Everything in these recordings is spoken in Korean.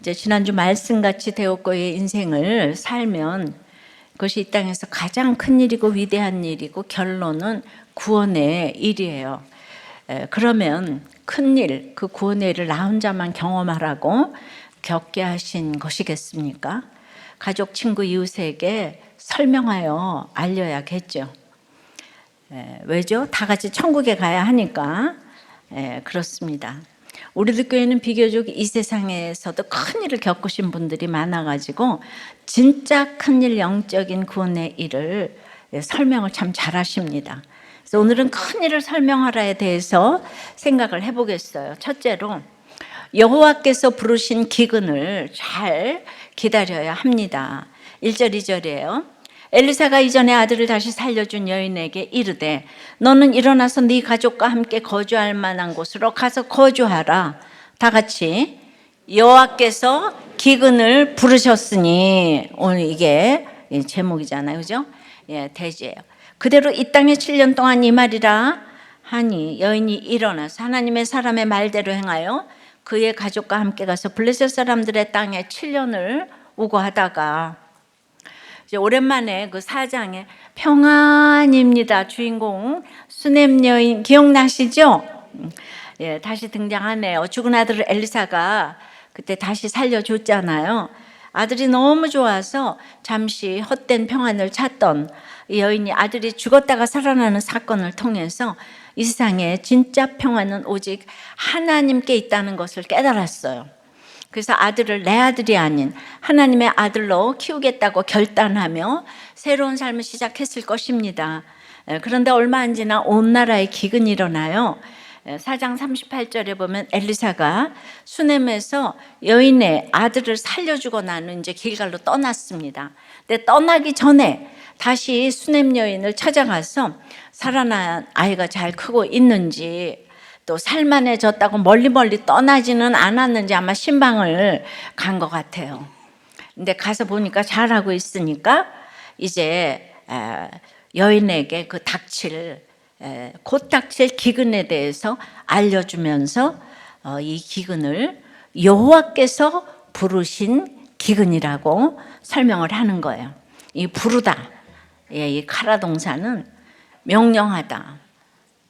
이제 지난주 말씀같이 되었고의 인생을 살면 그것이 이 땅에서 가장 큰 일이고 위대한 일이고 결론은 구원의 일이에요. 그러면 큰 일, 그 구원의 일을 나 혼자만 경험하라고 겪게 하신 것이겠습니까? 가족, 친구, 이웃에게 설명하여 알려야겠죠. 왜죠? 다 같이 천국에 가야 하니까 그렇습니다. 우리들 교회는 비교적 이 세상에서도 큰 일을 겪으신 분들이 많아가지고 진짜 큰일, 영적인 구원의 일을 설명을 참 잘하십니다. 그래서 오늘은 큰 일을 설명하라에 대해서 생각을 해보겠어요. 첫째로 여호와께서 부르신 기근을 잘 기다려야 합니다. 1절 2절이에요. 엘리사가 이전에 아들을 다시 살려준 여인에게 이르되 너는 일어나서 네 가족과 함께 거주할 만한 곳으로 가서 거주하라. 다 같이 여호와께서 기근을 부르셨으니, 오늘 이게 제목이잖아요, 그죠? 대지예요. 그대로 이 땅에 7년 동안 이 말이라 하니 여인이 일어나서 하나님의 사람의 말대로 행하여 그의 가족과 함께 가서 블레셋 사람들의 땅에 7년을 우거하다가 이제 오랜만에 그 4장에 평안입니다 주인공 수넴 여인 기억나시죠? 다시 등장하네요. 죽은 아들을 엘리사가 그때 다시 살려줬잖아요. 아들이 너무 좋아서 잠시 헛된 평안을 찾던 이 여인이 아들이 죽었다가 살아나는 사건을 통해서 이 세상에 진짜 평안은 오직 하나님께 있다는 것을 깨달았어요. 그래서 아들을 내 아들이 아닌 하나님의 아들로 키우겠다고 결단하며 새로운 삶을 시작했을 것입니다. 그런데 얼마 안 지나 온 나라에 기근이 일어나요. 4장 38절에 보면 엘리사가 수넴에서 여인의 아들을 살려주고 나는 이제 길갈로 떠났습니다. 근데 떠나기 전에 다시 수넴 여인을 찾아가서 살아난 아이가 잘 크고 있는지, 또 살만해졌다고 멀리 떠나지는 않았는지 아마 신방을 간 것 같아요. 근데 가서 보니까 잘하고 있으니까 이제 여인에게 그 곧 닥칠 기근에 대해서 알려주면서 이 기근을 여호와께서 부르신 기근이라고 설명을 하는 거예요. 이 부르다, 이 카라 동사는 명령하다,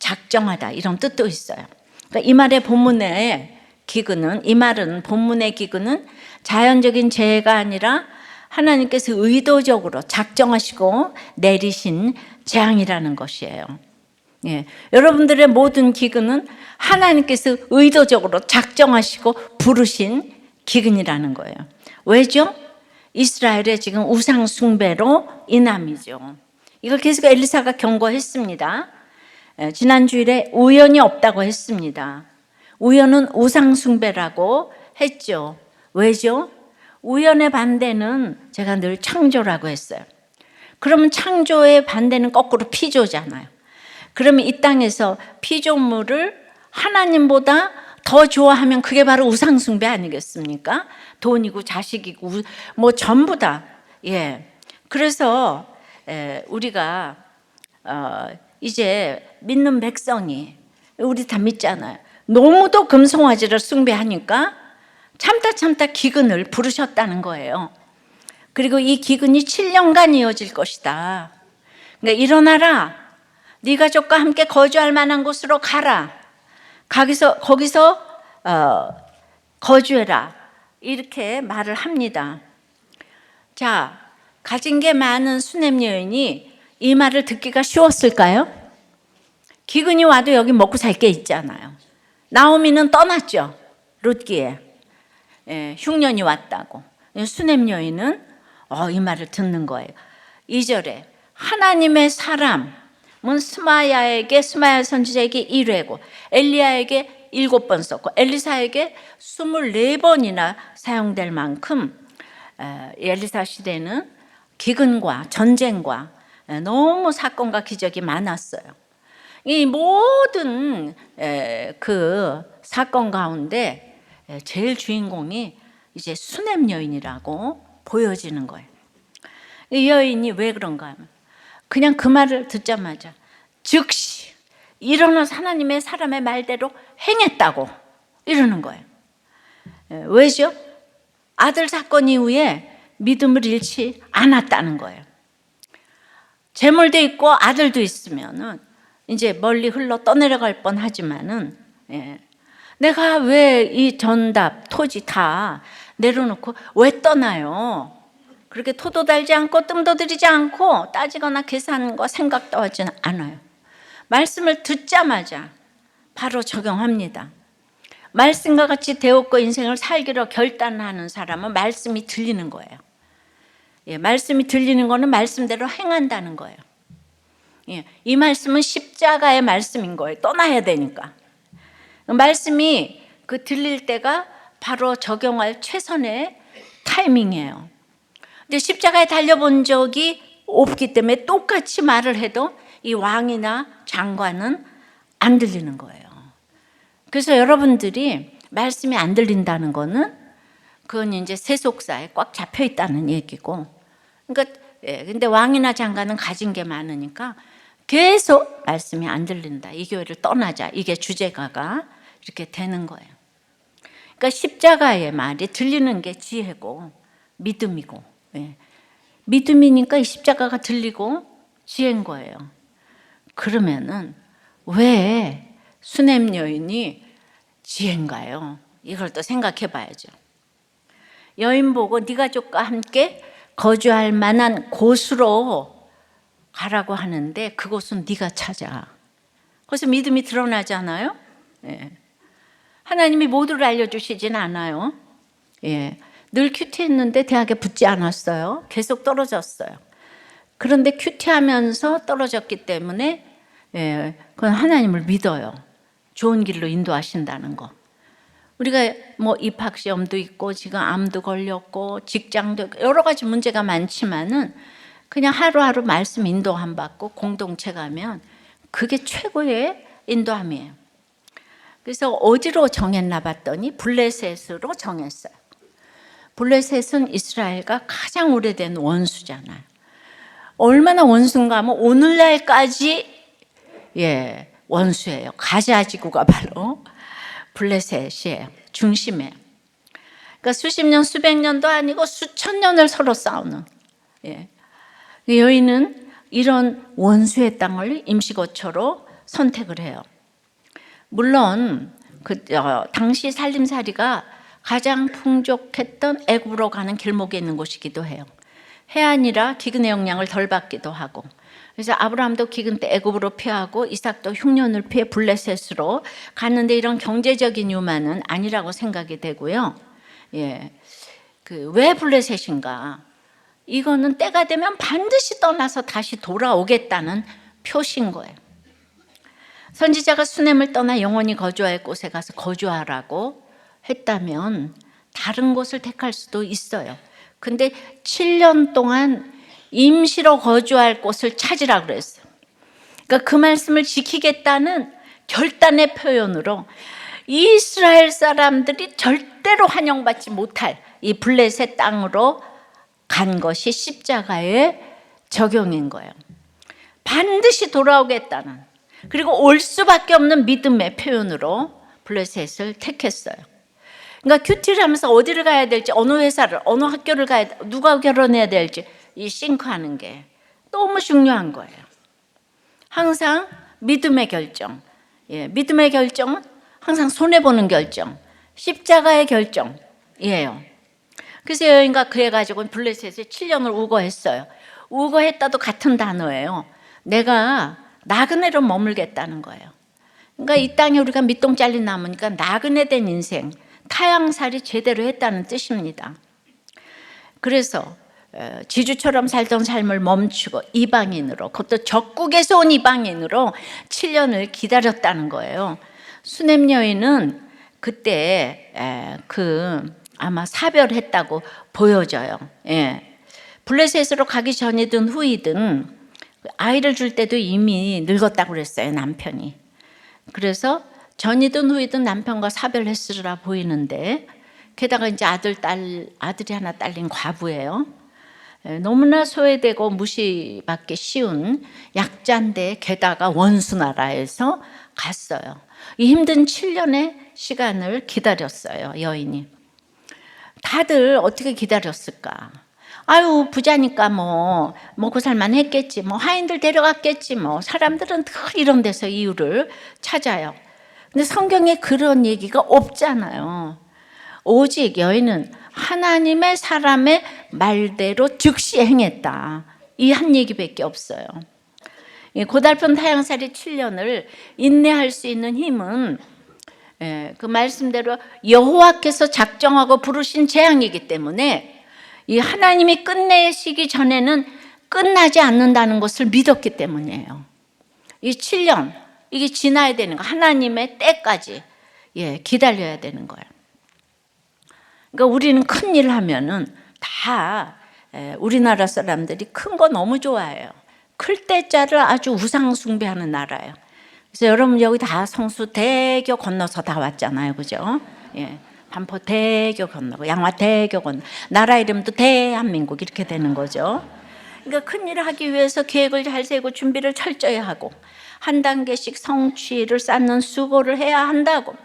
작정하다 이런 뜻도 있어요. 그러니까 이 말의 본문의 기근은, 이 말은 본문의 기근은 자연적인 재해가 아니라 하나님께서 의도적으로 작정하시고 내리신 재앙이라는 것이에요. 여러분들의 모든 기근은 하나님께서 의도적으로 작정하시고 부르신 기근이라는 거예요. 왜죠? 이스라엘의 지금 우상 숭배로 인함이죠. 이걸 계속 엘리사가 경고했습니다. 지난 주일에 우연이 없다고 했습니다. 우연은 우상 숭배라고 했죠. 왜죠? 우연의 반대는 제가 늘 창조라고 했어요. 그러면 창조의 반대는 거꾸로 피조잖아요. 그러면 이 땅에서 피조물을 하나님보다 더 좋아하면 그게 바로 우상 숭배 아니겠습니까? 돈이고 자식이고 뭐 전부 다. 그래서 우리가 이제 믿는 백성이, 우리 다 믿잖아요. 너무도 금송아지를 숭배하니까 참다 기근을 부르셨다는 거예요. 그리고 이 기근이 7년간 이어질 것이다. 그러니까 일어나라, 네 가족과 함께 거주할 만한 곳으로 가라, 거기서 거주해라, 이렇게 말을 합니다. 자, 가진 게 많은 수넴 여인이 이 말을 듣기가 쉬웠을까요? 기근이 와도 여기 먹고 살 게 있잖아요. 나오미는 떠났죠. 룻기에 흉년이 왔다고. 수넴 여인은 이 말을 듣는 거예요. 2절에 하나님의 사람은 스마야 선지자에게 1회고 엘리야에게 7번 썼고 엘리사에게 24번이나 사용될 만큼 엘리사 시대는 기근과 전쟁과 너무 사건과 기적이 많았어요. 이 모든 그 사건 가운데 제일 주인공이 이제 수넴 여인이라고 보여지는 거예요. 이 여인이 왜 그런가 하면 그냥 그 말을 듣자마자 즉시 일어나서 하나님의 사람의 말대로 행했다고 이러는 거예요. 왜죠? 아들 사건 이후에 믿음을 잃지 않았다는 거예요. 재물도 있고 아들도 있으면은 이제 멀리 흘러 떠내려갈 뻔하지만은, 내가 왜 이 전답, 토지 다 내려놓고 왜 떠나요? 그렇게 토도 달지 않고 뜸도 들이지 않고 따지거나 계산과 생각도 하지 않아요. 말씀을 듣자마자 바로 적용합니다. 말씀과 같이 되었고 인생을 살기로 결단하는 사람은 말씀이 들리는 거예요. 말씀이 들리는 거는 말씀대로 행한다는 거예요. 이 말씀은 십자가의 말씀인 거예요. 떠나야 되니까. 말씀이 그 들릴 때가 바로 적용할 최선의 타이밍이에요. 근데 십자가에 달려본 적이 없기 때문에 똑같이 말을 해도 이 왕이나 장관은 안 들리는 거예요. 그래서 여러분들이 말씀이 안 들린다는 거는 그건 이제 세속사에 꽉 잡혀 있다는 얘기고, 그러니까 근데 왕이나 장관은 가진 게 많으니까 계속 말씀이 안 들린다. 이 교회를 떠나자. 이게 주제가가 이렇게 되는 거예요. 그러니까 십자가의 말이 들리는 게 지혜고 믿음이고, 믿음이니까 이 십자가가 들리고 지혜인 거예요. 그러면은 왜 수냄 여인이 지혜인가요? 이걸 또 생각해 봐야죠. 여인 보고 네 가족과 함께 거주할 만한 곳으로 가라고 하는데 그곳은 네가 찾아. 그래서 믿음이 드러나잖아요. 하나님이 모두를 알려주시진 않아요. 늘 큐티했는데 대학에 붙지 않았어요. 계속 떨어졌어요. 그런데 큐티하면서 떨어졌기 때문에 그건 하나님을 믿어요. 좋은 길로 인도하신다는 거. 우리가 뭐 입학 시험도 있고 지금 암도 걸렸고 직장도 여러 가지 문제가 많지만은 그냥 하루하루 말씀 인도함 받고 공동체 가면 그게 최고의 인도함이에요. 그래서 어디로 정했나 봤더니 블레셋으로 정했어요. 블레셋은 이스라엘과 가장 오래된 원수잖아요. 얼마나 원수인가 하면 오늘날까지 원수예요. 가자 지구가 바로 블레셋이에요. 중심이에요. 그러니까 수십 년, 수백 년도 아니고 수천 년을 서로 싸우는. 여인은 이런 원수의 땅을 임시거처로 선택을 해요. 물론 당시 살림살이가 가장 풍족했던 애굽으로 가는 길목에 있는 곳이기도 해요. 해안이라 기근의 영향을 덜 받기도 하고, 그래서 아브라함도 기근 때 애굽으로 피하고 이삭도 흉년을 피해 블레셋으로 갔는데 이런 경제적인 유만은 아니라고 생각이 되고요. 왜 블레셋인가? 이거는 때가 되면 반드시 떠나서 다시 돌아오겠다는 표시인 거예요. 선지자가 수넴을 떠나 영원히 거주할 곳에 가서 거주하라고 했다면 다른 곳을 택할 수도 있어요. 근데 7년 동안 임시로 거주할 곳을 찾으라고 그랬어요. 그러니까 그 말씀을 지키겠다는 결단의 표현으로 이스라엘 사람들이 절대로 환영받지 못할 이 블레셋 땅으로 간 것이 십자가의 적용인 거예요. 반드시 돌아오겠다는, 그리고 올 수밖에 없는 믿음의 표현으로 블레셋을 택했어요. 그러니까 큐티를 하면서 어디를 가야 될지, 어느 회사를, 어느 학교를 가야, 누가 결혼해야 될지 이 싱크하는 게 너무 중요한 거예요. 항상 믿음의 결정, 믿음의 결정은 항상 손해보는 결정, 십자가의 결정이에요. 그래서 여인과 그래가지고 블레셋에 7년을 우거했어요. 우거했다도 같은 단어예요. 내가 나그네로 머물겠다는 거예요. 그러니까 이 땅에 우리가 밑동 잘린 나무니까 나그네 된 인생, 타향살이 제대로 했다는 뜻입니다. 그래서 지주처럼 살던 삶을 멈추고 이방인으로, 그것도 적국에서 온 이방인으로 7년을 기다렸다는 거예요. 수넴 여인은 그때 아마 사별했다고 보여져요. 블레셋으로 가기 전이든 후이든 아이를 줄 때도 이미 늙었다고 그랬어요, 남편이. 그래서 전이든 후이든 남편과 사별했으리라 보이는데, 게다가 이제 아들이 하나 딸린 과부예요. 너무나 소외되고 무시받기 쉬운 약자인데 게다가 원수 나라에서 갔어요. 이 힘든 7년의 시간을 기다렸어요, 여인이. 다들 어떻게 기다렸을까? 아유, 부자니까 뭐 먹고 살만 했겠지, 뭐 하인들 데려갔겠지, 뭐 사람들은 늘 이런 데서 이유를 찾아요. 근데 성경에 그런 얘기가 없잖아요. 오직 여인은 하나님의 사람의 말대로 즉시 행했다. 이 한 얘기밖에 없어요. 고달픈 타향살이 7년을 인내할 수 있는 힘은 그 말씀대로 여호와께서 작정하고 부르신 재앙이기 때문에 이 하나님이 끝내시기 전에는 끝나지 않는다는 것을 믿었기 때문이에요. 이 7년 이게 지나야 되는 거, 하나님의 때까지 기다려야 되는 거예요. 그러니까 우리는 큰 일 하면은 다 우리나라 사람들이 큰 거 너무 좋아해요. 클 때자를 아주 우상 숭배하는 나라예요. 그래서 여러분 여기 다 성수대교 건너서 다 왔잖아요, 그죠? 반포대교 건너고 양화대교 건너, 나라 이름도 대한민국 이렇게 되는 거죠. 그러니까 큰 일을 하기 위해서 계획을 잘 세우고 준비를 철저히 하고 한 단계씩 성취를 쌓는 수고를 해야 한다고.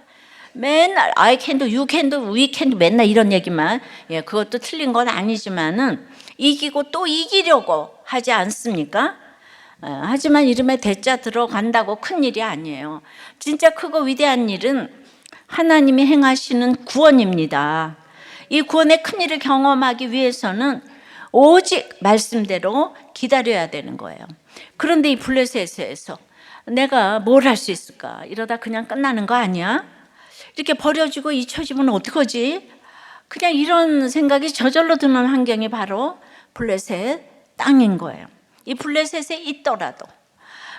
맨날 I can do, you can do, we can do 맨날 이런 얘기만. 그것도 틀린 건 아니지만은 이기고 또 이기려고 하지 않습니까? 하지만 이름에 대자 들어간다고 큰 일이 아니에요. 진짜 크고 위대한 일은 하나님이 행하시는 구원입니다. 이 구원의 큰 일을 경험하기 위해서는 오직 말씀대로 기다려야 되는 거예요. 그런데 이 블레셋에서 내가 뭘 할 수 있을까? 이러다 그냥 끝나는 거 아니야? 이렇게 버려지고 잊혀지면 어떡하지? 그냥 이런 생각이 저절로 드는 환경이 바로 블레셋 땅인 거예요. 이 블레셋에 있더라도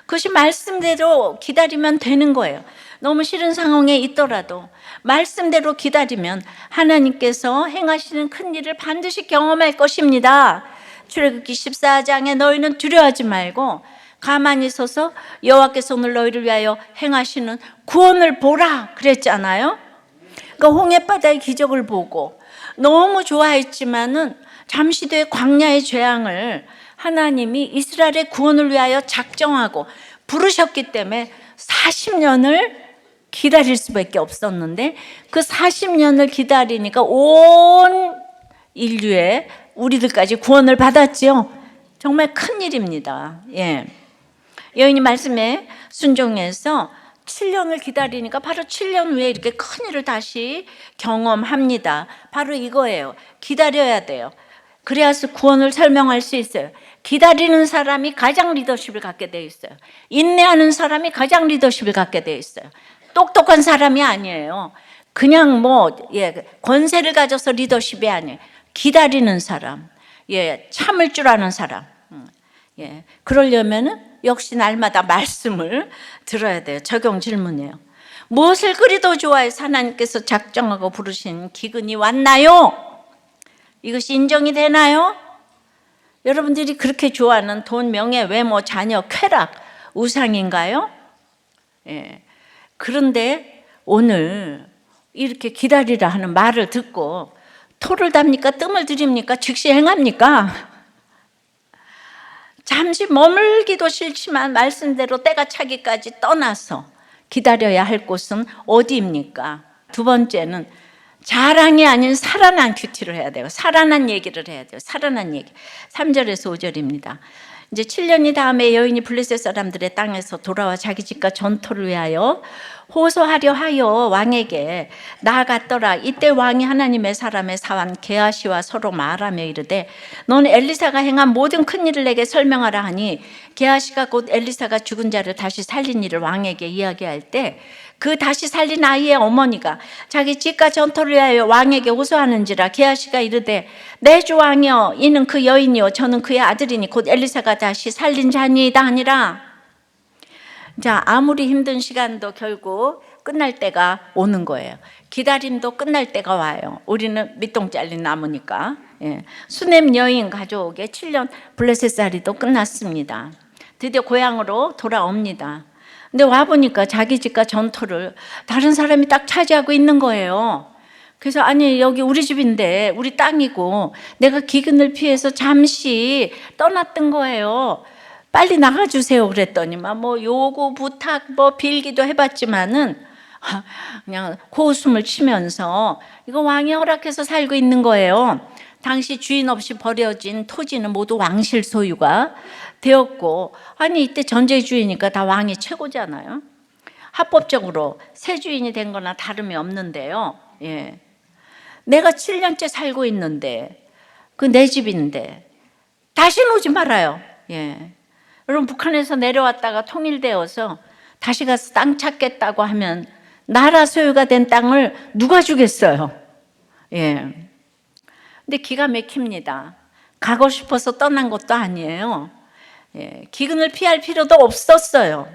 그것이 말씀대로 기다리면 되는 거예요. 너무 싫은 상황에 있더라도 말씀대로 기다리면 하나님께서 행하시는 큰 일을 반드시 경험할 것입니다. 출애굽기 14장에 너희는 두려워하지 말고 가만히 서서 여호와께서 오늘 너희를 위하여 행하시는 구원을 보라 그랬잖아요. 그러니까 홍해바다의 기적을 보고 너무 좋아했지만은 잠시 뒤에 광야의 재앙을 하나님이 이스라엘의 구원을 위하여 작정하고 부르셨기 때문에 40년을 기다릴 수밖에 없었는데 그 40년을 기다리니까 온 인류의 우리들까지 구원을 받았지요. 정말 큰 일입니다. 여인이 말씀에 순종해서 7년을 기다리니까 바로 7년 후에 이렇게 큰 일을 다시 경험합니다. 바로 이거예요. 기다려야 돼요. 그래야서 구원을 설명할 수 있어요. 기다리는 사람이 가장 리더십을 갖게 되어 있어요. 인내하는 사람이 가장 리더십을 갖게 되어 있어요. 똑똑한 사람이 아니에요. 그냥 권세를 가져서 리더십이 아니에요. 기다리는 사람, 참을 줄 아는 사람. 그러려면은 역시 날마다 말씀을 들어야 돼요. 적용 질문이에요. 무엇을 그리도 좋아해서 하나님께서 작정하고 부르신 기근이 왔나요? 이것이 인정이 되나요? 여러분들이 그렇게 좋아하는 돈, 명예, 외모, 자녀, 쾌락, 우상인가요? 그런데 오늘 이렇게 기다리라 하는 말을 듣고 토를 답니까? 뜸을 들입니까? 즉시 행합니까? 잠시 머물기도 싫지만 말씀대로 때가 차기까지 떠나서 기다려야 할 곳은 어디입니까? 두 번째는 자랑이 아닌 살아난 큐티를 해야 돼요. 살아난 얘기를 해야 돼요. 살아난 얘기. 3절에서 5절입니다. 이제 7년이 다음에 여인이 블레셋 사람들의 땅에서 돌아와 자기 집과 전토를 위하여 호소하려 하여 왕에게 나아갔더라. 이때 왕이 하나님의 사람의 사환 게하시와 서로 말하며 이르되 너는 엘리사가 행한 모든 큰 일을 내게 설명하라 하니 게하시가 곧 엘리사가 죽은 자를 다시 살린 일을 왕에게 이야기할 때 그 다시 살린 아이의 어머니가 자기 집과 전토를 위하여 왕에게 호소하는지라 게하시가 이르되 내 주 왕이여 이는 그 여인이요 저는 그의 아들이니 곧 엘리사가 다시 살린 자니이다 하니라. 자, 아무리 힘든 시간도 결국 끝날 때가 오는 거예요. 기다림도 끝날 때가 와요. 우리는 밑동 잘린 나무니까. 수넴 여인 가족의 7년 블레셋살이도 끝났습니다. 드디어 고향으로 돌아옵니다. 근데 와보니까 자기 집과 전토를 다른 사람이 딱 차지하고 있는 거예요. 그래서 아니 여기 우리 집인데 우리 땅이고 내가 기근을 피해서 잠시 떠났던 거예요. 빨리 나가주세요 그랬더니만 요구 부탁 빌기도 해봤지만은 그냥 고웃음을 치면서 이거 왕이 허락해서 살고 있는 거예요. 당시 주인 없이 버려진 토지는 모두 왕실 소유가 되었고, 아니 이때 전제주의니까 다 왕이 최고잖아요. 합법적으로 새 주인이 된 거나 다름이 없는데요. 예. 내가 7년째 살고 있는데 그 내 집인데 다시는 오지 말아요. 예. 여러분, 북한에서 내려왔다가 통일되어서 다시 가서 땅 찾겠다고 하면 나라 소유가 된 땅을 누가 주겠어요? 예. 근데 기가 막힙니다. 가고 싶어서 떠난 것도 아니에요. 예. 기근을 피할 필요도 없었어요.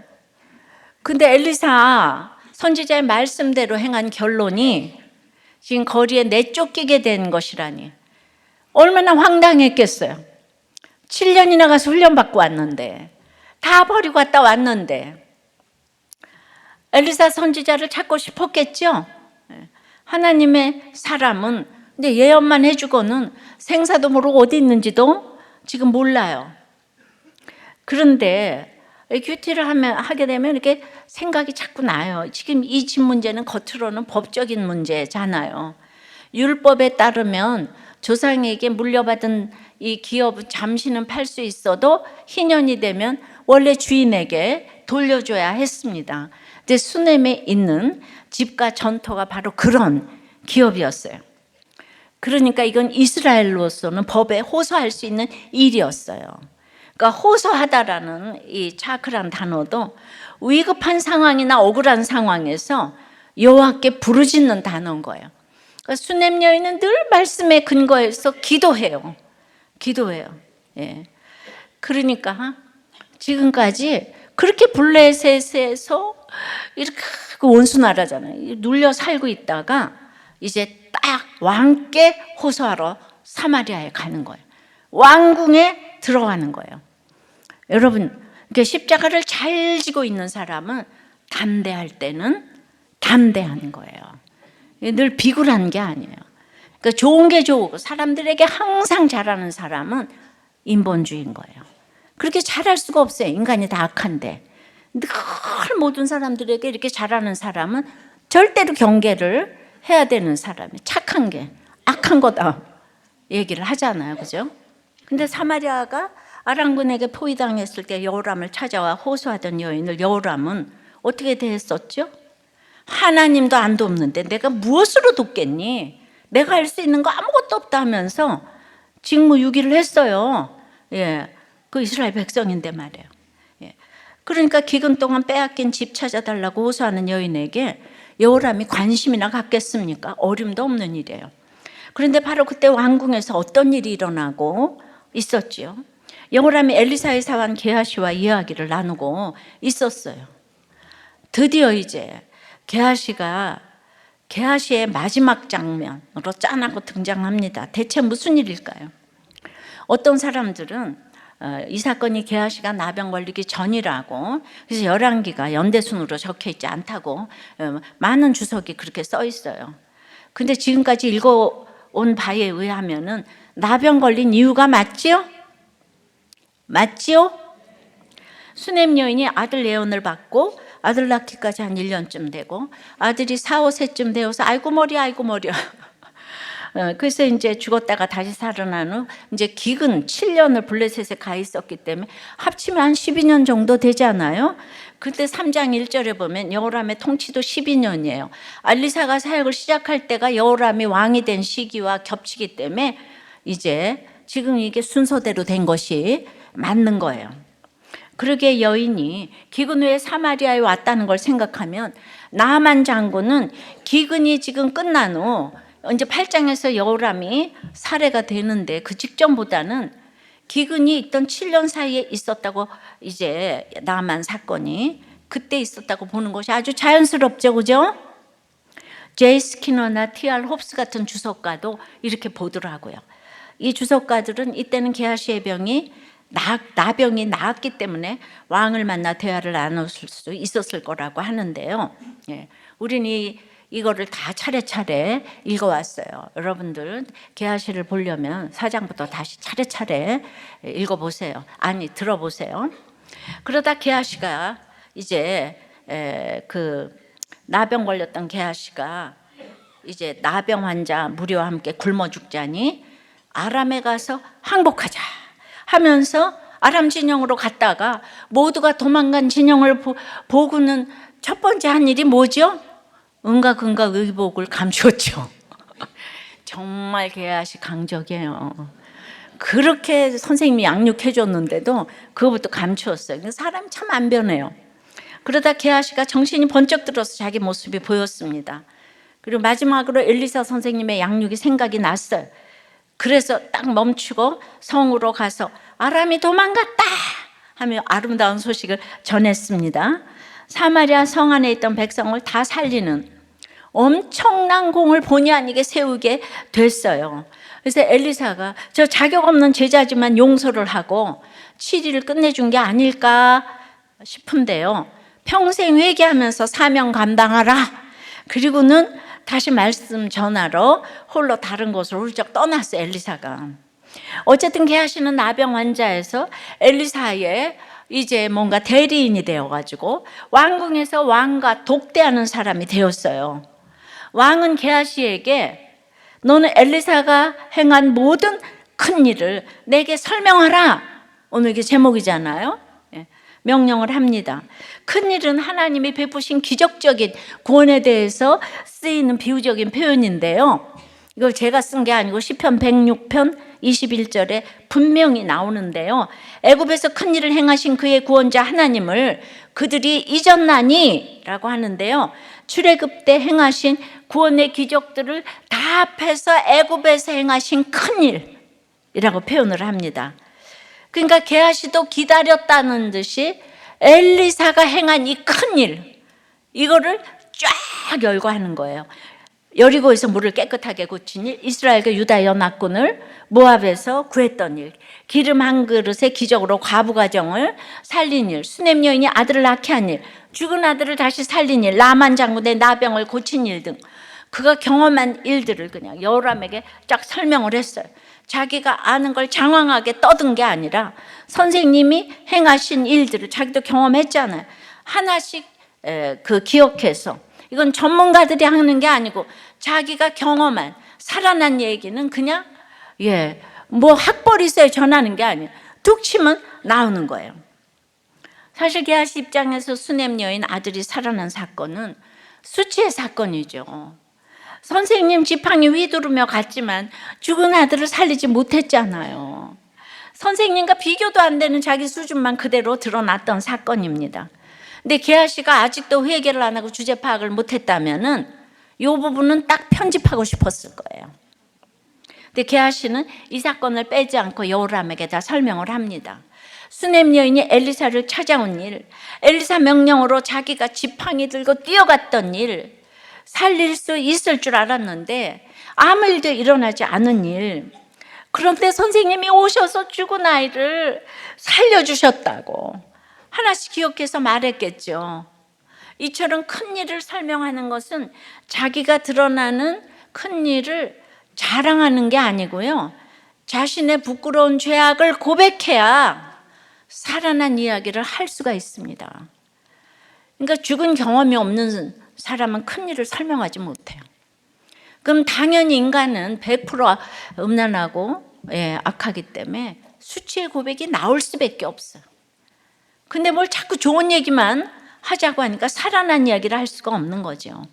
근데 엘리사 선지자의 말씀대로 행한 결론이 지금 거리에 내쫓기게 된 것이라니 얼마나 황당했겠어요. 7년이나 가서 훈련받고 왔는데, 다 버리고 갔다 왔는데 엘리사 선지자를 찾고 싶었겠죠. 하나님의 사람은 근데 예언만 해주고는 생사도 모르고 어디 있는지도 지금 몰라요. 그런데 큐티를 하게 되면 이렇게 생각이 자꾸 나요. 지금 이 집 문제는 겉으로는 법적인 문제잖아요. 율법에 따르면 조상에게 물려받은 이 기업은 잠시는 팔 수 있어도 희년이 되면 원래 주인에게 돌려줘야 했습니다. 근데 수넴에 있는 집과 전토가 바로 그런 기업이었어요. 그러니까 이건 이스라엘로서는 법에 호소할 수 있는 일이었어요. 그러니까 호소하다라는 이 차크란 단어도 위급한 상황이나 억울한 상황에서 여호와께 부르짖는 단어인 거예요. 그러니까 수넴 여인은 늘 말씀에 근거해서 기도해요. 예. 그러니까 지금까지 그렇게 블레셋에서 이렇게 원수나라잖아요. 눌려 살고 있다가 이제 딱 왕께 호소하러 사마리아에 가는 거예요. 왕궁에 들어가는 거예요. 여러분, 십자가를 잘 지고 있는 사람은 담대할 때는 담대한 거예요. 늘 비굴한 게 아니에요. 그러니까 좋은 게 좋고 사람들에게 항상 잘하는 사람은 인본주의인 거예요. 그렇게 잘할 수가 없어요. 인간이 다 악한데. 늘 모든 사람들에게 이렇게 잘하는 사람은 절대로 경계를 해야 되는 사람이 착한 게 악한 거다 얘기를 하잖아요. 그죠? 근데 사마리아가 아람군에게 포위당했을 때 여호람을 찾아와 호소하던 여인을 여호람은 어떻게 대했었죠? 하나님도 안 돕는데 내가 무엇으로 돕겠니? 내가 할 수 있는 거 아무것도 없다 하면서 직무유기를 했어요. 예, 그 이스라엘 백성인데 말이에요. 예. 그러니까 기근 동안 빼앗긴 집 찾아달라고 호소하는 여인에게 여호람이 관심이나 갖겠습니까? 어림도 없는 일이에요. 그런데 바로 그때 왕궁에서 어떤 일이 일어나고 있었지요? 여호람이 엘리사의 사환 게하시와 이야기를 나누고 있었어요. 드디어 이제 게하시의 마지막 장면으로 짠하고 등장합니다. 대체 무슨 일일까요? 어떤 사람들은 이 사건이 게하시가 나병 걸리기 전이라고, 그래서 열왕기가 연대순으로 적혀 있지 않다고 많은 주석이 그렇게 써 있어요. 근데 지금까지 읽어온 바에 의하면은 나병 걸린 이유가 맞지요? 수넴 여인이 아들 예언을 받고 아들 낳기까지 한 1년쯤 되고 아들이 4, 5세쯤 되어서 아이고 머리야. 그래서 이제 죽었다가 다시 살아난 후 이제 기근 7년을 블레셋에 가 있었기 때문에 합치면 한 12년 정도 되잖아요. 그때 3장 1절에 보면 여호람의 통치도 12년이에요. 엘리사가 사역을 시작할 때가 여호람이 왕이 된 시기와 겹치기 때문에 이제 지금 이게 순서대로 된 것이 맞는 거예요. 그러게 여인이 기근 후에 사마리아에 왔다는 걸 생각하면 나아만 장군은 기근이 지금 끝난 후 이제 8장에서 여호람이 살해가 되는데 그 직전보다는 기근이 있던 7년 사이에 있었다고, 이제 나아만 사건이 그때 있었다고 보는 것이 아주 자연스럽죠. 그죠? 제이 스키너나 T.R. 홉스 같은 주석가도 이렇게 보더라고요. 이 주석가들은 이때는 게하시의 병이 나병이 나았기 때문에 왕을 만나 대화를 나눌 수 있었을 거라고 하는데요. 예, 우리는 이거를 다 차례차례 읽어왔어요. 여러분들 게하시를 보려면 4장부터 다시 차례차례 읽어보세요. 아니, 들어보세요. 그러다 게하시가 이제 그 나병 걸렸던 게하시가 이제 나병 환자 무리와 함께 굶어 죽자니 아람에 가서 항복하자 하면서 아람 진영으로 갔다가 모두가 도망간 진영을 보고는 첫 번째 한 일이 뭐죠? 은각 의복을 감추었죠. 정말 게하시 강적이에요. 그렇게 선생님이 양육해 줬는데도 그것부터 감추었어요. 사람이 참 안 변해요. 그러다 게하시가 정신이 번쩍 들어서 자기 모습이 보였습니다. 그리고 마지막으로 엘리사 선생님의 양육이 생각이 났어요. 그래서 딱 멈추고 성으로 가서 아람이 도망갔다 하며 아름다운 소식을 전했습니다. 사마리아 성 안에 있던 백성을 다 살리는 엄청난 공을 본의 아니게 세우게 됐어요. 그래서 엘리사가 저 자격 없는 제자지만 용서를 하고 7일을 끝내준 게 아닐까 싶은데요. 평생 회개하면서 사명 감당하라. 그리고는 다시 말씀 전하러 홀로 다른 곳으로 훌쩍 떠났어요. 엘리사가. 어쨌든 게하시는 나병 환자에서 엘리사의 이제 뭔가 대리인이 되어가지고 왕궁에서 왕과 독대하는 사람이 되었어요. 왕은 게하시에게 너는 엘리사가 행한 모든 큰 일을 내게 설명하라. 오늘 이게 제목이잖아요. 명령을 합니다. 큰일은 하나님이 베푸신 기적적인 구원에 대해서 쓰이는 비유적인 표현인데요. 이걸 제가 쓴 게 아니고 시편 106편 21절에 분명히 나오는데요. 애굽에서 큰일을 행하신 그의 구원자 하나님을 그들이 잊었나니 라고 하는데요. 출애굽 때 행하신 구원의 기적들을 다 합해서 애굽에서 행하신 큰일이라고 표현을 합니다. 그러니까 게하시도 기다렸다는 듯이 엘리사가 행한 이 큰일, 이거를 쫙 열거하는 거예요. 여리고에서 물을 깨끗하게 고친 일, 이스라엘과 유다 연합군을 모압에서 구했던 일, 기름 한 그릇의 기적으로 과부 가정을 살린 일, 수넴 여인이 아들을 낳게 한 일, 죽은 아들을 다시 살린 일, 나만 장군의 나병을 고친 일 등 그가 경험한 일들을 그냥 여호람에게 쫙 설명을 했어요. 자기가 아는 걸 장황하게 떠든 게 아니라 선생님이 행하신 일들을 자기도 경험했잖아요. 하나씩 그 기억해서, 이건 전문가들이 하는 게 아니고 자기가 경험한 살아난 얘기는 그냥 뭐 학벌이 있어야 전하는 게 아니에요. 툭 치면 나오는 거예요. 사실 게하시 입장에서 수넴 여인 아들이 살아난 사건은 수치의 사건이죠. 선생님 지팡이 휘두르며 갔지만 죽은 아들을 살리지 못했잖아요. 선생님과 비교도 안 되는 자기 수준만 그대로 드러났던 사건입니다. 근데 게하시가 아직도 회개를 안 하고 주제 파악을 못했다면은 이 부분은 딱 편집하고 싶었을 거예요. 근데 게하시는 이 사건을 빼지 않고 여호람에게 다 설명을 합니다. 수넴 여인이 엘리사를 찾아온 일, 엘리사 명령으로 자기가 지팡이 들고 뛰어갔던 일, 살릴 수 있을 줄 알았는데 아무 일도 일어나지 않은 일, 그런데 선생님이 오셔서 죽은 아이를 살려주셨다고 하나씩 기억해서 말했겠죠. 이처럼 큰 일을 설명하는 것은 자기가 드러나는 큰 일을 자랑하는 게 아니고요, 자신의 부끄러운 죄악을 고백해야 살아난 이야기를 할 수가 있습니다. 그러니까 죽은 경험이 없는 사람은 큰 일을 설명하지 못해요. 그럼 당연히 인간은 100% 음란하고 악하기 때문에 수치의 고백이 나올 수밖에 없어요. 근데 뭘 자꾸 좋은 얘기만 하자고 하니까 살아난 이야기를 할 수가 없는 거죠.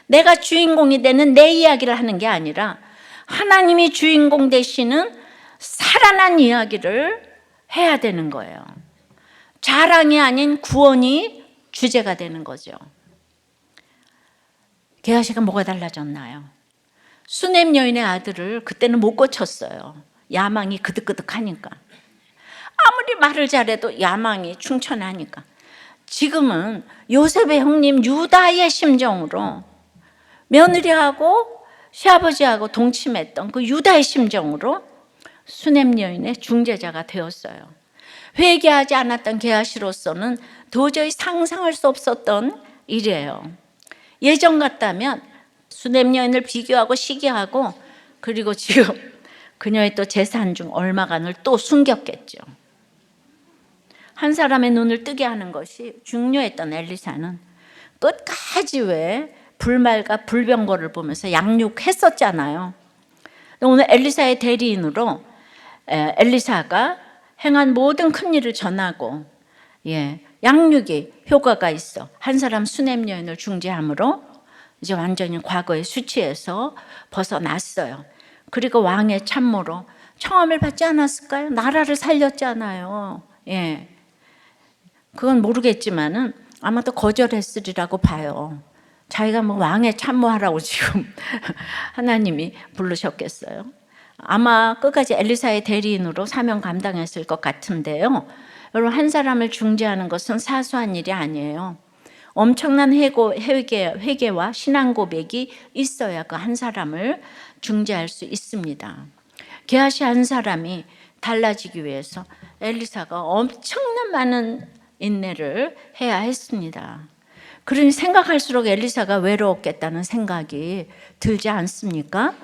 내가 주인공이 되는 내 이야기를 하는 게 아니라 하나님이 주인공 되시는 살아난 이야기를 해야 되는 거예요. 자랑이 아닌 구원이 주제가 되는 거죠. 게하시가 뭐가 달라졌나요? 수넴 여인의 아들을 그때는 못 고쳤어요. 야망이 그득그득하니까. 아무리 말을 잘해도 야망이 충천하니까. 지금은 요셉의 형님 유다의 심정으로, 며느리하고 시아버지하고 동침했던 그 유다의 심정으로 수넴 여인의 중재자가 되었어요. 회개하지 않았던 게하시로서는 도저히 상상할 수 없었던 일이에요. 예전 같다면 수넴 여인을 비교하고 시기하고, 그리고 지금 그녀의 또 재산 중 얼마간을 또 숨겼겠죠. 한 사람의 눈을 뜨게 하는 것이 중요했던 엘리사는 끝까지 왜 불말과 불병거를 보면서 양육했었잖아요. 오늘 엘리사의 대리인으로 엘리사가 행한 모든 큰 일을 전하고, 양육이 효과가 있어 한 사람 수냄 여인을 중재함으로 이제 완전히 과거의 수치에서 벗어났어요. 그리고 왕의 참모로 청함을 받지 않았을까요? 나라를 살렸잖아요. 그건 모르겠지만은 아마도 거절했으리라고 봐요. 자기가 뭐 왕의 참모하라고 지금 하나님이 부르셨겠어요. 아마 끝까지 엘리사의 대리인으로 사명 감당했을 것 같은데요. 여러분, 한 사람을 중재하는 것은 사소한 일이 아니에요. 엄청난 회개와 신앙 고백이 있어야 그 한 사람을 중재할 수 있습니다. 게하시 한 사람이 달라지기 위해서 엘리사가 엄청난 많은 인내를 해야 했습니다. 그러니 생각할수록 엘리사가 외로웠겠다는 생각이 들지 않습니까?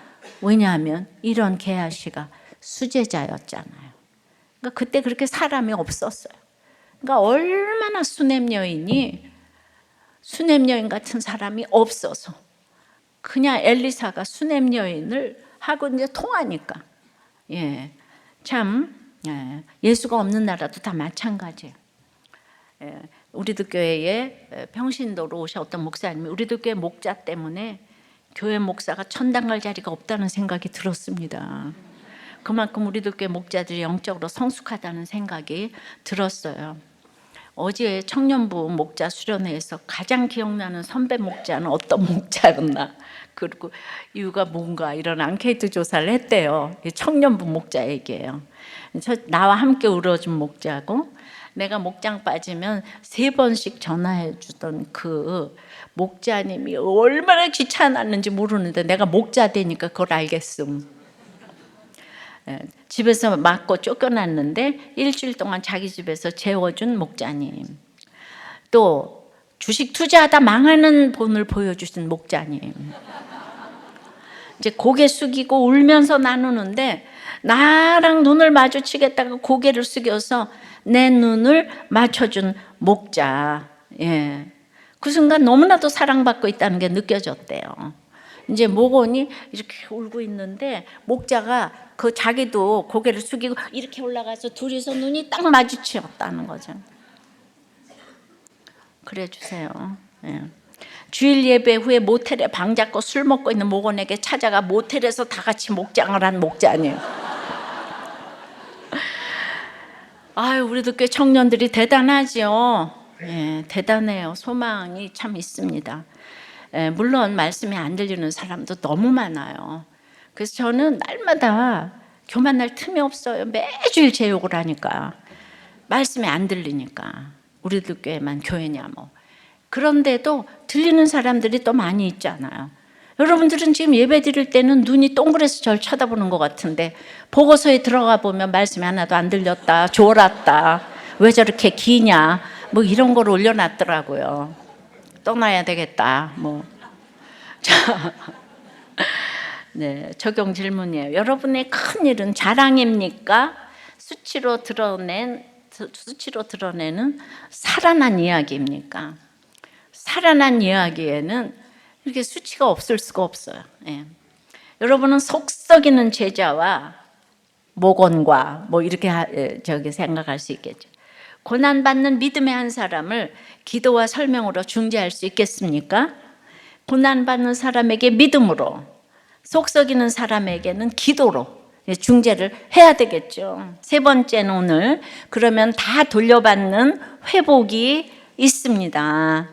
왜냐하면 이런 게하시가 수제자였잖아요. 그러니까 그때 그렇게 사람이 없었어요. 그러니까 얼마나 수냄 여인 같은 사람이 없어서 그냥 엘리사가 수냄 여인을 하고 이제 통하니까, 예수가 없는 나라도 다 마찬가지예요. 우리들 교회에 평신도로 오셨던 목사님이 우리들 교회 목자 때문에 교회 목사가 천당 갈 자리가 없다는 생각이 들었습니다. 그만큼 우리들 교회 목자들이 영적으로 성숙하다는 생각이 들었어요. 어제 청년부 목자 수련회에서 가장 기억나는 선배 목자는 어떤 목자였나, 그리고 이유가 뭔가 이런 앙케이트 조사를 했대요. 청년부 목자에게요. 나와 함께 울어준 목자고, 내가 목장 빠지면 3번씩 전화해 주던 그 목자님이 얼마나 귀찮았는지 모르는데 내가 목자 되니까 그걸 알겠음. 집에서 맞고 쫓겨났는데 일주일 동안 자기 집에서 재워준 목자님, 또 주식 투자하다 망하는 본을 보여주신 목자님, 이제 고개 숙이고 울면서 나누는데 나랑 눈을 마주치겠다고 고개를 숙여서 내 눈을 맞춰준 목자. 그 순간 너무나도 사랑받고 있다는 게 느껴졌대요. 이제 모건이 이렇게 울고 있는데 목자가 그 자기도 고개를 숙이고 이렇게 올라가서 둘이서 눈이 딱 마주치었다는 거죠. 그래 주세요. 주일 예배 후에 모텔에 방 잡고 술 먹고 있는 모건에게 찾아가 모텔에서 다 같이 목장을 한 목자님. 아유, 우리도 꽤 청년들이 대단하죠. 대단해요. 소망이 참 있습니다. 물론 말씀이 안 들리는 사람도 너무 많아요. 그래서 저는 날마다 교만할 틈이 없어요. 매주일 제 욕을 하니까, 말씀이 안 들리니까. 우리들 교회만 교회냐 뭐. 그런데도 들리는 사람들이 또 많이 있잖아요. 여러분들은 지금 예배 드릴 때는 눈이 동그래서 절 쳐다보는 것 같은데 보고서에 들어가 보면 말씀이 하나도 안 들렸다, 졸았다, 왜 저렇게 기냐, 뭐 이런 걸 올려놨더라고요. 떠나야 되겠다 뭐. 자, 적용 질문이에요. 여러분의 큰 일은 자랑입니까? 수치로 드러내는 살아난 이야기입니까? 살아난 이야기에는 이렇게 수치가 없을 수가 없어요. 여러분은 속 썩이는 제자와 모건과 뭐 이렇게 생각할 수 있겠죠. 고난받는 믿음의 한 사람을 기도와 설명으로 중재할 수 있겠습니까? 고난받는 사람에게 믿음으로, 속 썩이는 사람에게는 기도로 중재를 해야 되겠죠. 세 번째는 오늘 그러면 다 돌려받는 회복이 있습니다.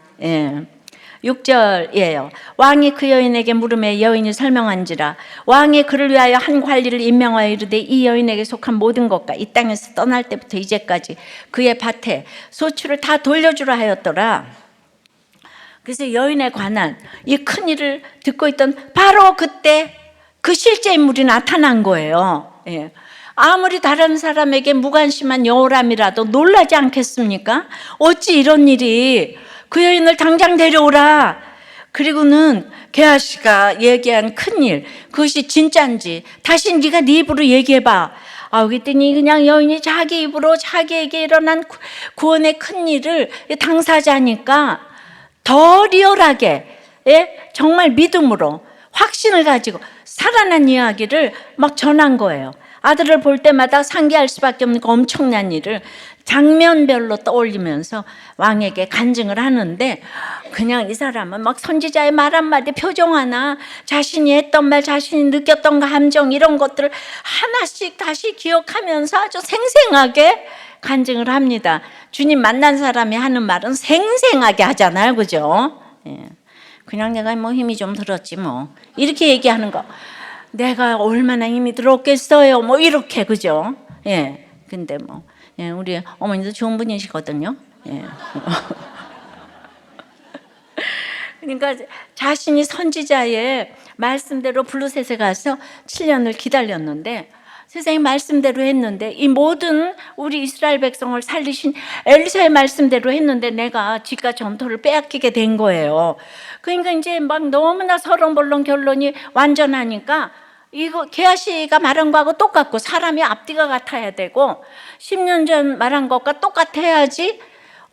6절이에요. 왕이 그 여인에게 물음에 여인이 설명한지라 왕이 그를 위하여 한 관리를 임명하여 이르되 이 여인에게 속한 모든 것과 이 땅에서 떠날 때부터 이제까지 그의 밭에 소출을 다 돌려주라 하였더라. 그래서 여인에 관한 이 큰일을 듣고 있던 바로 그때 그 실제 인물이 나타난 거예요. 아무리 다른 사람에게 무관심한 여호람이라도 놀라지 않겠습니까? 어찌 이런 일이, 그 여인을 당장 데려오라. 그리고는 게하시가 얘기한 큰일, 그것이 진짜인지 다시 네가 네 입으로 얘기해봐. 그랬더니 그냥 여인이 자기 입으로 자기에게 일어난 구원의 큰일을 당사자니까 더 리얼하게, 예? 정말 믿음으로 확신을 가지고 살아난 이야기를 막 전한 거예요. 아들을 볼 때마다 상기할 수밖에 없는 그 엄청난 일을 장면별로 떠올리면서 왕에게 간증을 하는데, 그냥 이 사람은 막 선지자의 말 한마디, 표정 하나, 자신이 했던 말, 자신이 느꼈던 감정, 이런 것들을 하나씩 다시 기억하면서 아주 생생하게 간증을 합니다. 주님 만난 사람이 하는 말은 생생하게 하잖아요, 그죠? 예. 그냥 내가 뭐 힘이 좀 들었지 뭐 이렇게 얘기하는 거, 내가 얼마나 힘이 들었겠어요, 뭐 이렇게, 그죠? 예. 근데 뭐, 예, 우리 어머니도 좋은 분이시거든요. 예. 그러니까 자신이 선지자의 말씀대로 블루셋에 가서 7년을 기다렸는데, 세상의 말씀대로 했는데, 이 모든 우리 이스라엘 백성을 살리신 엘리사의 말씀대로 했는데 내가 집과 전토를 빼앗기게 된 거예요. 그러니까 이제 막 너무나 서론본론 결론이 완전하니까, 이거 게하시가 말한 거하고 똑같고, 사람이 앞뒤가 같아야 되고 10년 전 말한 것과 똑같아야지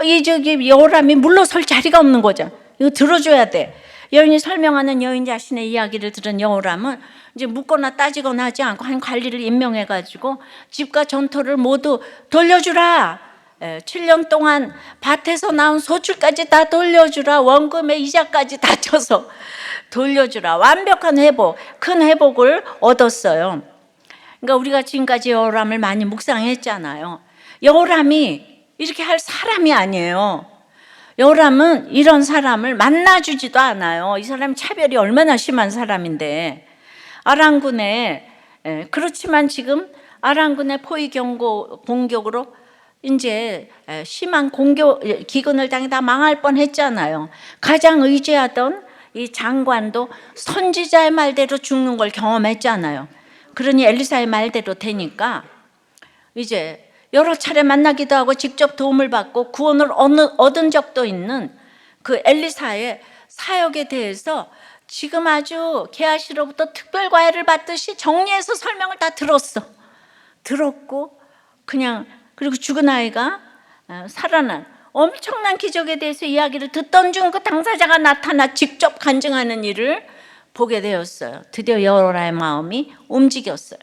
이 여호람이 물러설 자리가 없는 거죠. 이거 들어줘야 돼. 여인이 설명하는 여인 자신의 이야기를 들은 여호람은 이제 묻거나 따지거나 하지 않고 한 관리를 임명해가지고 집과 전토를 모두 돌려주라. 7년 동안 밭에서 나온 소출까지 다 돌려주라. 원금의 이자까지 다 쳐서 돌려주라. 완벽한 회복, 큰 회복을 얻었어요. 그러니까 우리가 지금까지 여호람을 많이 묵상했잖아요. 여호람이 이렇게 할 사람이 아니에요. 여호람은 이런 사람을 만나주지도 않아요. 이 사람이 차별이 얼마나 심한 사람인데. 아람군에, 그렇지만 지금 아람군의 포위 공격으로 이제 심한 기근을 당해 다 망할 뻔했잖아요. 가장 의지하던 이 장관도 선지자의 말대로 죽는 걸 경험했잖아요. 그러니 엘리사의 말대로 되니까 이제 여러 차례 만나기도 하고 직접 도움을 받고 구원을 얻은 적도 있는 그 엘리사의 사역에 대해서 지금 아주 게하시로부터 특별 과외를 받듯이 정리해서 설명을 다 들었고, 그냥, 그리고 죽은 아이가 살아난 엄청난 기적에 대해서 이야기를 듣던 중 그 당사자가 나타나 직접 간증하는 일을 보게 되었어요. 드디어 여호람의 마음이 움직였어요.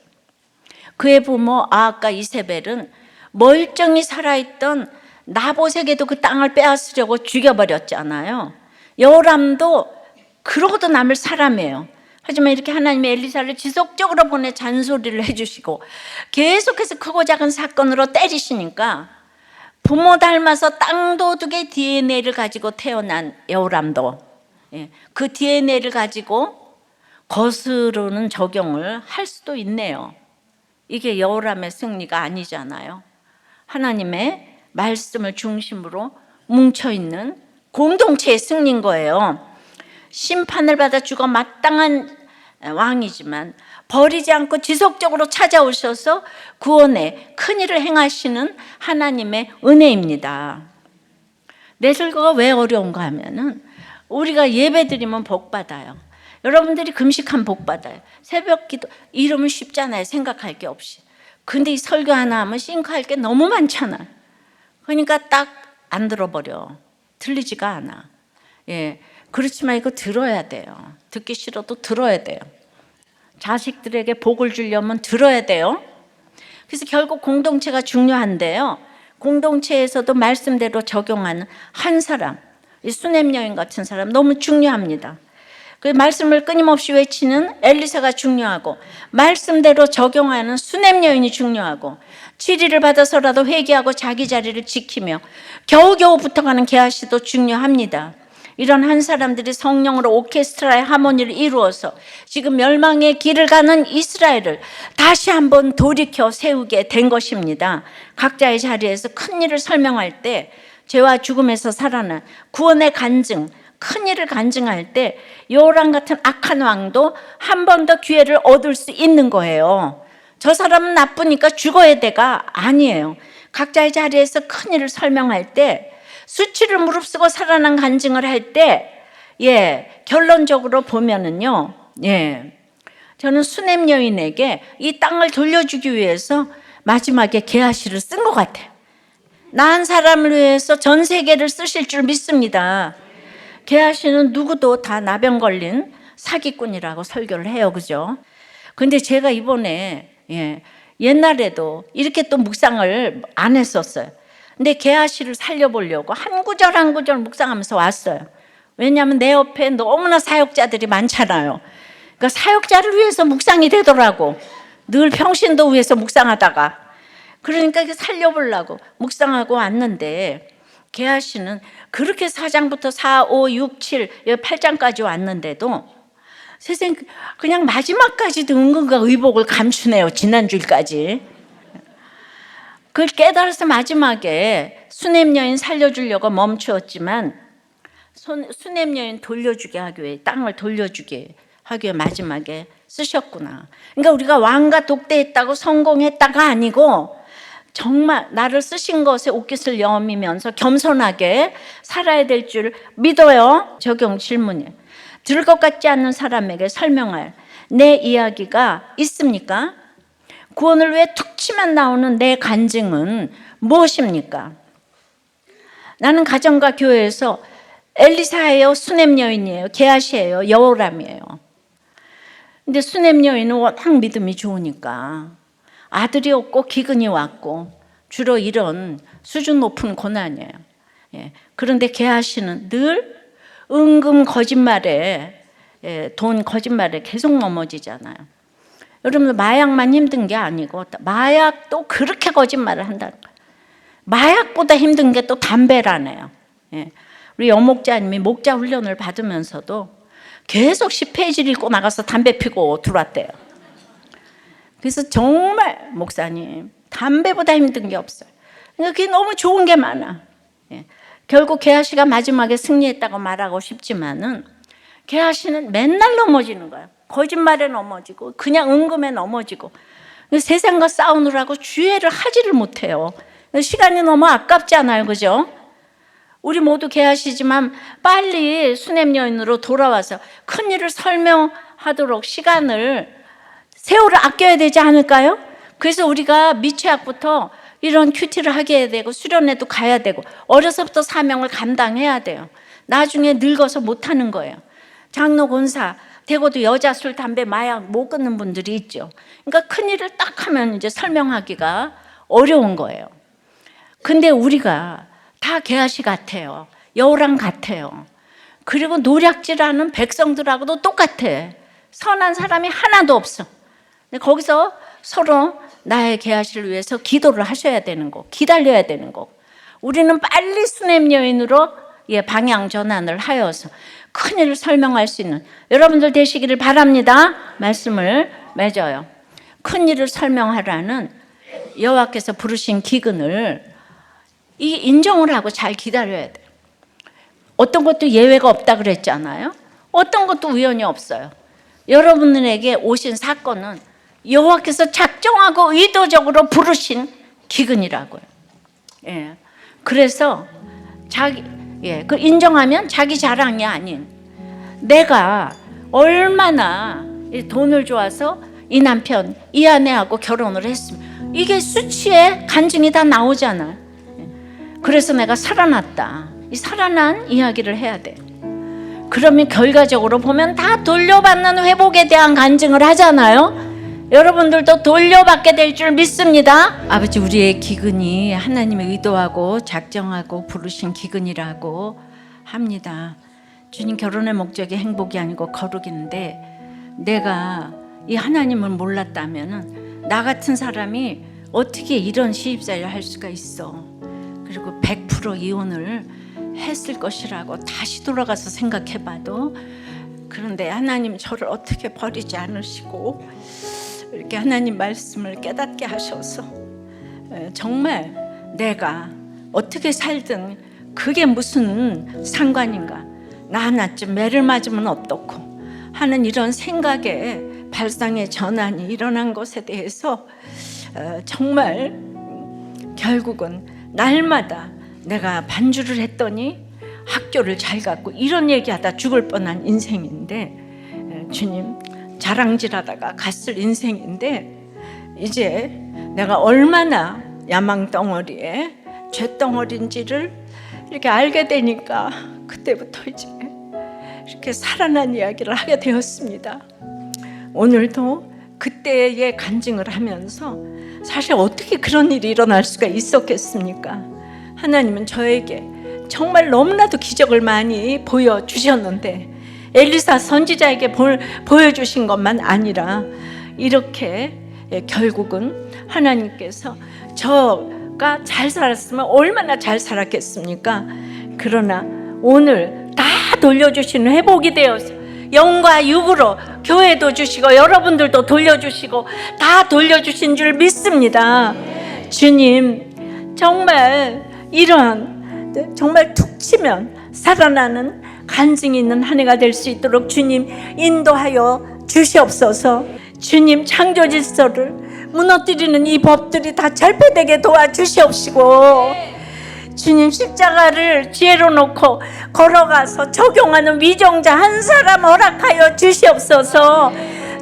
그의 부모 아합과 이세벨은 멀쩡히 살아있던 나봇에게도 그 땅을 빼앗으려고 죽여버렸잖아요. 여호람도 그러고도 남을 사람이에요. 하지만 이렇게 하나님의 엘리사를 지속적으로 보내 잔소리를 해주시고 계속해서 크고 작은 사건으로 때리시니까, 부모 닮아서 땅도둑의 DNA를 가지고 태어난 여호람도 그 DNA를 가지고 거스르는 적용을 할 수도 있네요. 이게 여호람의 승리가 아니잖아요. 하나님의 말씀을 중심으로 뭉쳐있는 공동체의 승리인 거예요. 심판을 받아 죽어 마땅한 왕이지만 버리지 않고 지속적으로 찾아오셔서 구원의 큰일을 행하시는 하나님의 은혜입니다. 내 설교가 왜 어려운가 하면은, 우리가 예배 드리면 복 받아요. 여러분들이 금식하면 복 받아요. 새벽 기도 이러면 쉽잖아요, 생각할 게 없이. 근데 이 설교 하나 하면 싱크할 게 너무 많잖아. 그러니까 딱 안 들어버려. 들리지가 않아. 예, 그렇지만 이거 들어야 돼요. 듣기 싫어도 들어야 돼요. 자식들에게 복을 주려면 들어야 돼요. 그래서 결국 공동체가 중요한데요, 공동체에서도 말씀대로 적용하는 한 사람, 이 수넴 여인 같은 사람 너무 중요합니다. 그 말씀을 끊임없이 외치는 엘리사가 중요하고, 말씀대로 적용하는 수넴 여인이 중요하고, 치리를 받아서라도 회개하고 자기 자리를 지키며 겨우겨우 붙어가는 게하시도 중요합니다. 이런 한 사람들이 성령으로 오케스트라의 하모니를 이루어서 지금 멸망의 길을 가는 이스라엘을 다시 한번 돌이켜 세우게 된 것입니다. 각자의 자리에서 큰 일을 설명할 때, 죄와 죽음에서 살아난 구원의 간증, 큰 일을 간증할 때 여호람 같은 악한 왕도 한 번 더 기회를 얻을 수 있는 거예요. 저 사람은 나쁘니까 죽어야 돼가 아니에요. 각자의 자리에서 큰 일을 설명할 때, 수치를 무릅쓰고 살아난 간증을 할 때, 결론적으로 보면은요, 저는 수넴 여인에게 이 땅을 돌려주기 위해서 마지막에 게하시를 쓴 것 같아요. 나 한 사람을 위해서 전 세계를 쓰실 줄 믿습니다. 개아씨는 누구도 다 나병 걸린 사기꾼이라고 설교를 해요. 그죠? 근데 제가 이번에 옛날에도 이렇게 또 묵상을 안 했었어요. 근데 개아씨를 살려보려고 한 구절 한 구절 묵상하면서 왔어요. 왜냐하면 내 옆에 너무나 사역자들이 많잖아요. 그러니까 사역자를 위해서 묵상이 되더라고. 늘 평신도 위해서 묵상하다가. 그러니까 이게 살려보려고 묵상하고 왔는데, 개아씨는 그렇게 4장부터 4, 5, 6, 7, 8장까지 왔는데도 세상 그냥 마지막까지도 은근과 의복을 감추네요. 지난주일까지. 그걸 깨달아서 마지막에 수냄 여인 살려주려고 멈추었지만 수냄 여인 돌려주게 하기 위해, 땅을 돌려주게 하기 위해 마지막에 쓰셨구나. 그러니까 우리가 왕과 독대했다고 성공했다가 아니고 정말 나를 쓰신 것에 옷깃을 여미면서 겸손하게 살아야 될 줄 믿어요. 적용 질문이에요. 들을 것 같지 않는 사람에게 설명할 내 이야기가 있습니까? 구원을 위해 툭 치면 나오는 내 간증은 무엇입니까? 나는 가정과 교회에서 엘리사예요, 수냄 여인이에요, 게하시예요, 여호람이에요. 근데 수냄 여인은 워낙 믿음이 좋으니까 아들이 없고 기근이 왔고 주로 이런 수준 높은 고난이에요. 그런데 게하시는 늘 은근 거짓말에, 돈 거짓말에 계속 넘어지잖아요. 여러분, 마약만 힘든 게 아니고 마약도 그렇게 거짓말을 한다는 거예요. 마약보다 힘든 게 또 담배라네요. 우리 여목자님이 목자 훈련을 받으면서도 계속 10페이지를 읽고 나가서 담배 피고 들어왔대요. 그래서 정말 목사님, 담배보다 힘든 게 없어요. 그게 너무 좋은 게 많아. 결국 게하시가 마지막에 승리했다고 말하고 싶지만은 게하시는 맨날 넘어지는 거예요. 거짓말에 넘어지고 그냥 은금에 넘어지고 세상과 싸우느라고 주의를 하지를 못해요. 시간이 너무 아깝잖아요. 그죠? 우리 모두 게하시지만 빨리 수냄 여인으로 돌아와서 큰일을 설명하도록 시간을, 세월을 아껴야 되지 않을까요? 그래서 우리가 미취학부터 이런 큐티를 하게 되고 수련회도 가야 되고 어려서부터 사명을 감당해야 돼요. 나중에 늙어서 못하는 거예요. 장로, 권사 되고도 여자 술, 담배, 마약 못 끊는 분들이 있죠. 그러니까 큰일을 딱 하면 이제 설명하기가 어려운 거예요. 근데 우리가 다 게하시 같아요. 여호람 같아요. 그리고 노략질하는 백성들하고도 똑같아. 선한 사람이 하나도 없어. 근데 거기서 서로 나의 게하시를 위해서 기도를 하셔야 되는 거, 기다려야 되는 거. 우리는 빨리 수냄 여인으로 방향 전환을 하여서 큰일을 설명할 수 있는 여러분들 되시기를 바랍니다. 말씀을 맺어요. 큰일을 설명하라는 여호와께서 부르신 기근을 이 인정을 하고 잘 기다려야 돼요. 어떤 것도 예외가 없다 그랬잖아요. 어떤 것도 우연이 없어요. 여러분에게 오신 사건은 여호와께서 작정하고 의도적으로 부르신 기근이라고요. 그래서 그 인정하면 자기 자랑이 아닌, 내가 얼마나 돈을 좋아서 이 남편, 이 아내하고 결혼을 했으면 이게 수치에 간증이 다 나오잖아. 그래서 내가 살아났다. 이 살아난 이야기를 해야 돼. 그러면 결과적으로 보면 다 돌려받는 회복에 대한 간증을 하잖아요. 여러분들도 돌려받게 될 줄 믿습니다. 아버지, 우리의 기근이 하나님의 의도하고 작정하고 부르신 기근이라고 합니다. 주님, 결혼의 목적이 행복이 아니고 거룩인데 내가 이 하나님을 몰랐다면 나 같은 사람이 어떻게 이런 시집살이를 할 수가 있어. 그리고 100% 이혼을 했을 것이라고 다시 돌아가서 생각해봐도, 그런데 하나님 저를 어떻게 버리지 않으시고 이렇게 하나님 말씀을 깨닫게 하셔서 정말 내가 어떻게 살든 그게 무슨 상관인가, 나 하나쯤 매를 맞으면 어떻고 하는 이런 생각에 발상의 전환이 일어난 것에 대해서 정말 결국은 날마다 내가 반주를 했더니 학교를 잘 갔고 이런 얘기하다 죽을 뻔한 인생인데, 주님, 자랑질하다가 갔을 인생인데 이제 내가 얼마나 야망덩어리에 죄덩어리인지를 이렇게 알게 되니까 그때부터 이제 이렇게 살아난 이야기를 하게 되었습니다. 오늘도 그때의 간증을 하면서 사실 어떻게 그런 일이 일어날 수가 있었겠습니까? 하나님은 저에게 정말 너무나도 기적을 많이 보여주셨는데 엘리사 선지자에게 보여주신 것만 아니라 이렇게 결국은 하나님께서 저가 잘 살았으면 얼마나 잘 살았겠습니까? 그러나 오늘 다 돌려주시는 회복이 되어서 영과 육으로 교회도 주시고 여러분들도 돌려주시고 다 돌려주신 줄 믿습니다. 주님 정말 이러한 정말 툭 치면 살아나는 간증이 있는 한 해가 될 수 있도록 주님 인도하여 주시옵소서. 주님 창조 질서를 무너뜨리는 이 법들이 다 절폐되게 도와주시옵시고 주님 십자가를 지혜로 놓고 걸어가서 적용하는 위정자 한 사람 허락하여 주시옵소서.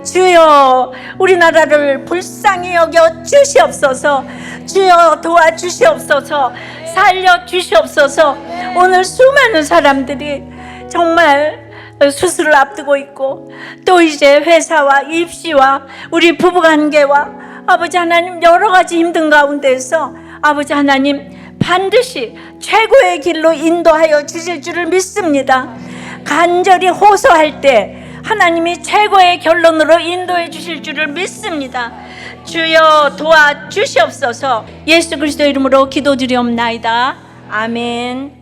주여 우리나라를 불쌍히 여겨 주시옵소서. 주여 도와주시옵소서. 살려주시옵소서. 오늘 수많은 사람들이 정말 수술을 앞두고 있고 또 이제 회사와 입시와 우리 부부관계와 아버지 하나님 여러 가지 힘든 가운데서 아버지 하나님 반드시 최고의 길로 인도하여 주실 줄을 믿습니다. 간절히 호소할 때 하나님이 최고의 결론으로 인도해 주실 줄을 믿습니다. 주여 도와주시옵소서. 예수 그리스도 이름으로 기도드리옵나이다. 아멘.